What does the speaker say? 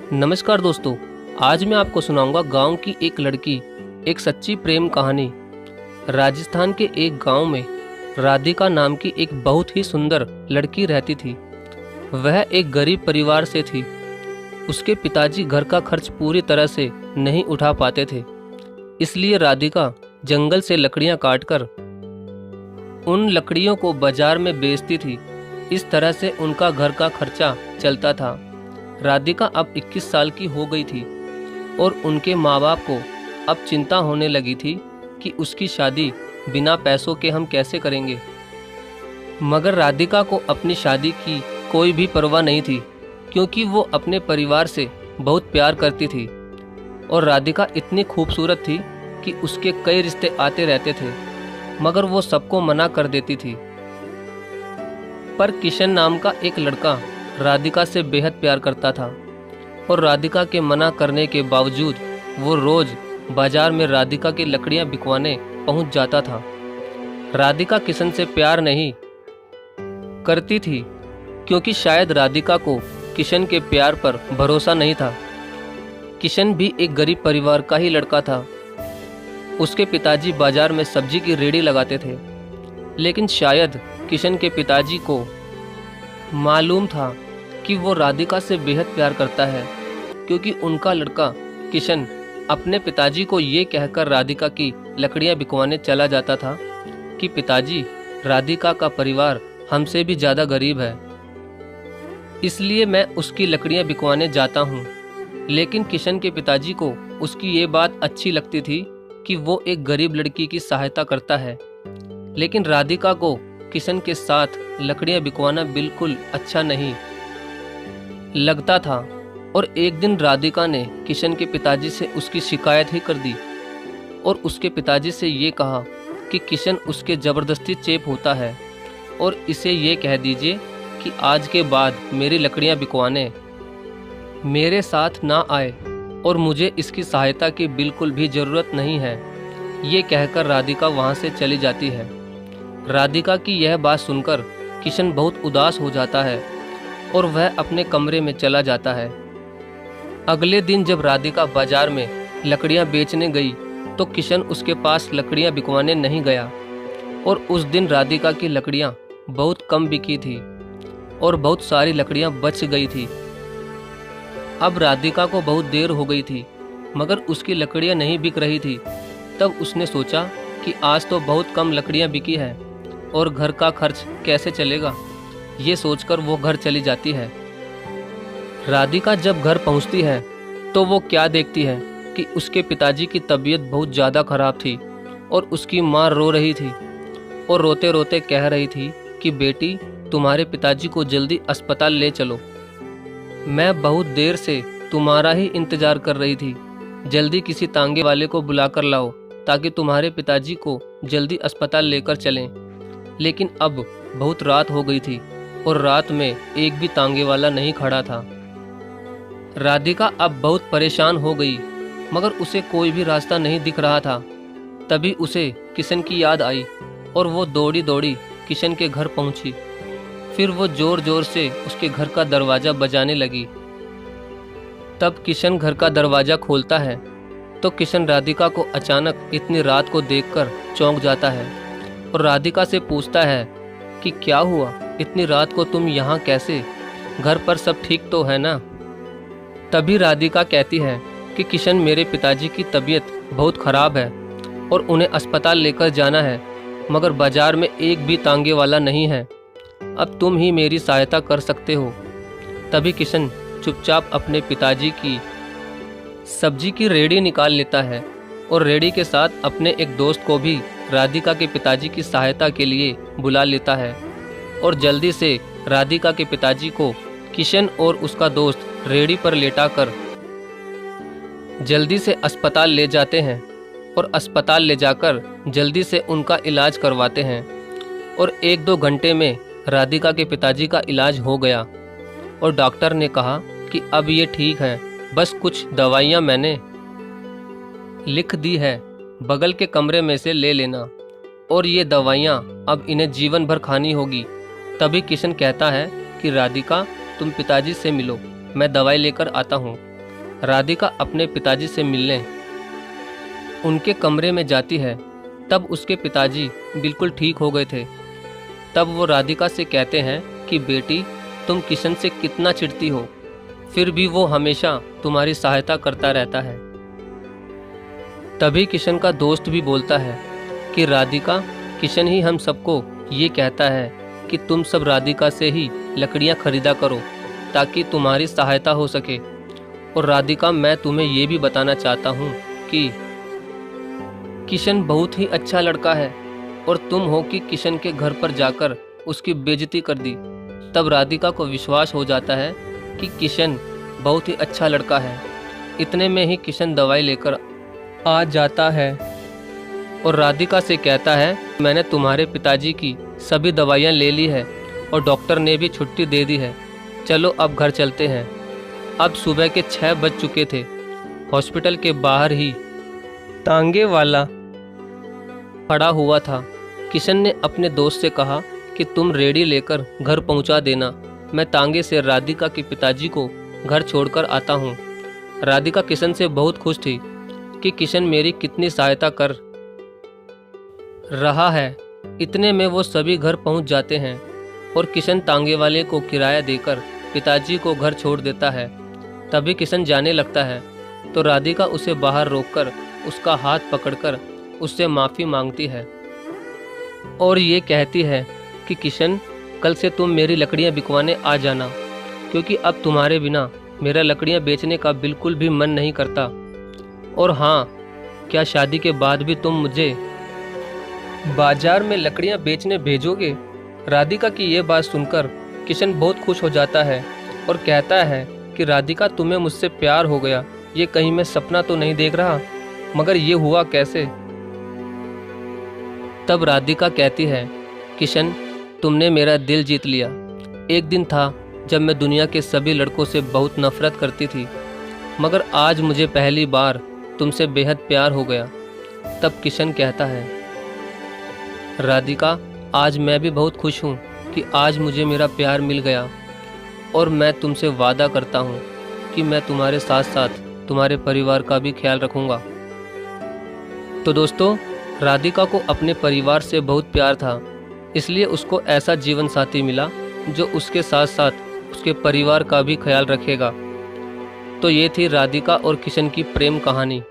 नमस्कार दोस्तों। आज मैं आपको सुनाऊंगा गांव की एक लड़की, एक सच्ची प्रेम कहानी। राजस्थान के एक गांव में राधिका नाम की एक बहुत ही सुंदर लड़की रहती थी। वह एक गरीब परिवार से थी। उसके पिताजी घर का खर्च पूरी तरह से नहीं उठा पाते थे, इसलिए राधिका जंगल से लकड़ियां काटकर उन लकड़ियों को बाजार में बेचती थी। इस तरह से उनका घर का खर्चा चलता था। राधिका अब 21 साल की हो गई थी और उनके माँ बाप को अब चिंता होने लगी थी कि उसकी शादी बिना पैसों के हम कैसे करेंगे। मगर राधिका को अपनी शादी की कोई भी परवाह नहीं थी, क्योंकि वो अपने परिवार से बहुत प्यार करती थी और राधिका इतनी खूबसूरत थी कि उसके कई रिश्ते आते रहते थे, मगर वो सबको मना कर देती थी। पर किशन नाम का एक लड़का राधिका से बेहद प्यार करता था और राधिका के मना करने के बावजूद वो रोज बाजार में राधिका की लकड़ियां बिकवाने पहुंच जाता था। राधिका किशन से प्यार नहीं करती थी, क्योंकि शायद राधिका को किशन के प्यार पर भरोसा नहीं था। किशन भी एक गरीब परिवार का ही लड़का था। उसके पिताजी बाजार में सब्जी की रेहड़ी लगाते थे, लेकिन शायद किशन के पिताजी को मालूम था कि वो राधिका से बेहद प्यार करता है, क्योंकि उनका लड़का किशन अपने पिताजी को ये कहकर राधिका की लकड़ियां बिकवाने चला जाता था कि पिताजी, राधिका का परिवार हमसे भी ज़्यादा गरीब है, इसलिए मैं उसकी लकड़ियां बिकवाने जाता हूँ। लेकिन किशन के पिताजी को उसकी ये बात अच्छी लगती थी कि वो एक गरीब लड़की की सहायता करता है, लेकिन राधिका को किशन के साथ लकड़ियां बिकवाना बिल्कुल अच्छा नहीं लगता था। और एक दिन राधिका ने किशन के पिताजी से उसकी शिकायत ही कर दी और उसके पिताजी से ये कहा कि किशन उसके ज़बरदस्ती चेप होता है और इसे ये कह दीजिए कि आज के बाद मेरी लकड़ियां बिकवाने मेरे साथ ना आए और मुझे इसकी सहायता की बिल्कुल भी ज़रूरत नहीं है। ये कहकर राधिका वहाँ से चली जाती है। राधिका की यह बात सुनकर किशन बहुत उदास हो जाता है और वह अपने कमरे में चला जाता है। अगले दिन जब राधिका बाजार में लकड़ियां बेचने गई तो किशन उसके पास लकड़ियां बिकवाने नहीं गया और उस दिन राधिका की लकड़ियां बहुत कम बिकी थी और बहुत सारी लकड़ियां बच गई थी। अब राधिका को बहुत देर हो गई थी, मगर उसकी लकड़ियां नहीं बिक रही थी। तब उसने सोचा कि आज तो बहुत कम लकड़ियां बिकी है और घर का खर्च कैसे चलेगा। ये सोचकर वो घर चली जाती है। राधिका जब घर पहुंचती है तो वो क्या देखती है कि उसके पिताजी की तबीयत बहुत ज़्यादा खराब थी और उसकी माँ रो रही थी और रोते रोते कह रही थी कि बेटी, तुम्हारे पिताजी को जल्दी अस्पताल ले चलो। मैं बहुत देर से तुम्हारा ही इंतज़ार कर रही थी। जल्दी किसी तांगे वाले को बुलाकर लाओ ताकि तुम्हारे पिताजी को जल्दी अस्पताल लेकर चलें। लेकिन अब बहुत रात हो गई थी और रात में एक भी तांगे वाला नहीं खड़ा था। राधिका अब बहुत परेशान हो गई, मगर उसे कोई भी रास्ता नहीं दिख रहा था। तभी उसे किशन की याद आई और वो दौड़ी दौड़ी किशन के घर पहुंची। फिर वो जोर जोर से उसके घर का दरवाज़ा बजाने लगी। तब किशन घर का दरवाज़ा खोलता है तो किशन राधिका को अचानक इतनी रात को देखकर चौंक जाता है और राधिका से पूछता है कि क्या हुआ, इतनी रात को तुम यहाँ कैसे? घर पर सब ठीक तो है ना? तभी राधिका कहती है कि किशन, मेरे पिताजी की तबीयत बहुत ख़राब है और उन्हें अस्पताल लेकर जाना है, मगर बाज़ार में एक भी तांगे वाला नहीं है। अब तुम ही मेरी सहायता कर सकते हो। तभी किशन चुपचाप अपने पिताजी की सब्जी की रेहड़ी निकाल लेता है और रेहड़ी के साथ अपने एक दोस्त को भी राधिका के पिताजी की सहायता के लिए बुला लेता है और जल्दी से राधिका के पिताजी को किशन और उसका दोस्त रेहड़ी पर लेटाकर जल्दी से अस्पताल ले जाते हैं और अस्पताल ले जाकर जल्दी से उनका इलाज करवाते हैं और 1-2 घंटे में राधिका के पिताजी का इलाज हो गया और डॉक्टर ने कहा कि अब ये ठीक है, बस कुछ दवाइयाँ मैंने लिख दी है, बगल के कमरे में से ले लेना और ये दवाइयाँ अब इन्हें जीवन भर खानी होगी। तभी किशन कहता है कि राधिका, तुम पिताजी से मिलो, मैं दवाई लेकर आता हूँ। राधिका अपने पिताजी से मिलने उनके कमरे में जाती है, तब उसके पिताजी बिल्कुल ठीक हो गए थे। तब वो राधिका से कहते हैं कि बेटी, तुम किशन से कितना चिढ़ती हो, फिर भी वो हमेशा तुम्हारी सहायता करता रहता है। तभी किशन का दोस्त भी बोलता है कि राधिका, किशन ही हम सबको ये कहता है कि तुम सब राधिका से ही लकड़ियाँ खरीदा करो ताकि तुम्हारी सहायता हो सके। और राधिका, मैं तुम्हें ये भी बताना चाहता हूँ कि किशन बहुत ही अच्छा लड़का है और तुम हो कि किशन के घर पर जाकर उसकी बेइज्जती कर दी। तब राधिका को विश्वास हो जाता है कि किशन बहुत ही अच्छा लड़का है। इतने में ही किशन दवाई लेकर आ जाता है और राधिका से कहता है, मैंने तुम्हारे पिताजी की सभी दवाइयाँ ले ली है और डॉक्टर ने भी छुट्टी दे दी है। चलो अब घर चलते हैं। अब सुबह के 6 बज चुके थे। हॉस्पिटल के बाहर ही तांगे वाला खड़ा हुआ था। किशन ने अपने दोस्त से कहा कि तुम रेडी लेकर घर पहुंचा देना, मैं तांगे से राधिका के पिताजी को घर छोड़कर आता हूं। राधिका किशन से बहुत खुश थी कि किशन मेरी कितनी सहायता कर रहा है। इतने में वो सभी घर पहुंच जाते हैं और किशन तांगे वाले को किराया देकर पिताजी को घर छोड़ देता है। तभी किशन जाने लगता है तो राधिका उसे बाहर रोककर उसका हाथ पकड़कर उससे माफ़ी मांगती है और ये कहती है कि किशन, कल से तुम मेरी लकड़ियाँ बिकवाने आ जाना, क्योंकि अब तुम्हारे बिना मेरा लकड़ियाँ बेचने का बिल्कुल भी मन नहीं करता। और हाँ, क्या शादी के बाद भी तुम मुझे बाजार में लकड़ियाँ बेचने भेजोगे? राधिका की ये बात सुनकर किशन बहुत खुश हो जाता है और कहता है कि राधिका, तुम्हें मुझसे प्यार हो गया। ये कहीं मैं सपना तो नहीं देख रहा, मगर ये हुआ कैसे? तब राधिका कहती है, किशन, तुमने मेरा दिल जीत लिया। एक दिन था जब मैं दुनिया के सभी लड़कों से बहुत नफरत करती थी, मगर आज मुझे पहली बार तुमसे बेहद प्यार हो गया। तब किशन कहता है, राधिका, आज मैं भी बहुत खुश हूँ कि आज मुझे मेरा प्यार मिल गया और मैं तुमसे वादा करता हूँ कि मैं तुम्हारे साथ साथ तुम्हारे परिवार का भी ख्याल रखूँगा। तो दोस्तों, राधिका को अपने परिवार से बहुत प्यार था, इसलिए उसको ऐसा जीवन साथी मिला जो उसके साथ साथ उसके परिवार का भी ख्याल रखेगा। तो ये थी राधिका और किशन की प्रेम कहानी।